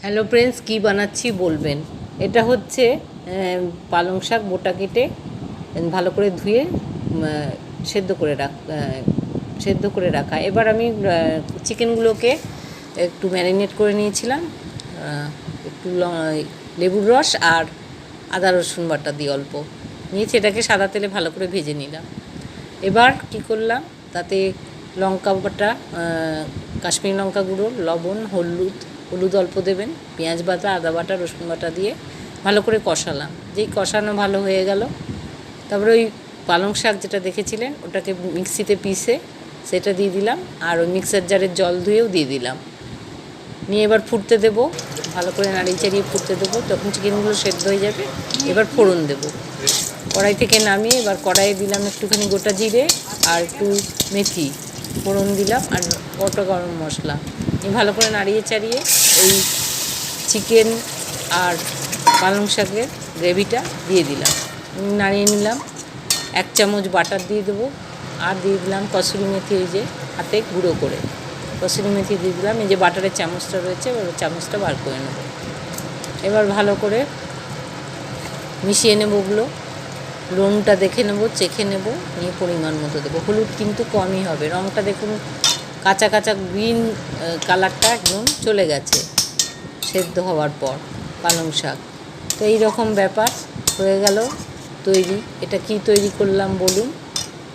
Hello friends, কী বানাচ্ছি বলবেন। এটা হচ্ছে পালং শাক বোটা কেটে ভালো করে ধুয়ে সেদ্ধ করে রাখা। এবার আমি চিকেনগুলোকে একটু ম্যারিনেট করে নিয়েছিলাম, একটু লেবুর রস আর আদা রসুন বাটা দিয়ে অল্প নিয়েছি। এটাকে সাদা তেলে ভালো করে ভেজে নিলাম। এবার কি করলাম, তাতে লঙ্কা বাটা, কাশ্মীরি লঙ্কা গুঁড়ো, লবণ, হলুদ অল্প দেবেন, পেঁয়াজ বাটা, আদা বাটা, রসুন বাটা দিয়ে ভালো করে কষালাম। যেই কষানো ভালো হয়ে গেল, তারপরে ওই পালং শাক যেটা দেখেছিলেন ওটাকে মিক্সিতে পিষে সেটা দিয়ে দিলাম, আর ওই মিক্সার জারের জল ধুয়েও দিয়ে দিলাম। নিয়ে এবার ফুটতে দেবো, ভালো করে নাড়িয়ে চাড়িয়ে ফুটতে দেবো, তখন চিকেনগুলো সেদ্ধ হয়ে যাবে। এবার ফোড়ন দেবো, কড়াই থেকে নামিয়ে এবার কড়াইয়ে দিলাম একটুখানি গোটা জিরে আর একটু মেথি ফোড়ন দিলাম, আর গোটা গরম মশলা ভালো করে নাড়িয়ে চাড়িয়ে এই চিকেন আর পালং শাকের গ্রেভিটা দিয়ে দিলাম, নাড়িয়ে নিলাম। 1 চামচ বাটার দিয়ে দেবো, আর দিয়ে দিলাম কসুরি মেথি, এই যে হাতে গুঁড়ো করে কসুরি মেথি দিয়ে দিলাম। এই যে বাটারের চামচটা রয়েছে ওই চামচটা বার করে নেব। এবার ভালো করে মিশিয়ে নেব ওগুলো, রঙটা দেখে নেব, চেখে নেব, নিয়ে পরিমাণ মতো দেবো। হলুদ কিন্তু কমই হবে। রঙটা দেখুন কাঁচা কাঁচা গ্রিন কালারটা একদম চলে গেছে সেদ্ধ হওয়ার পর পালং শাক। তো এই রকম ব্যাপার হয়ে গেল তৈরি। এটা কি তৈরি করলাম বলুন,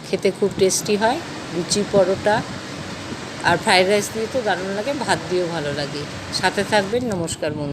খেতে খুব টেস্টি হয়। লুচি, পরোটা আর ফ্রাইড রাইস দিয়ে তো দারুণ লাগে, ভাত দিয়েও ভালো লাগে। সাথে থাকবেন। নমস্কার বন্ধু।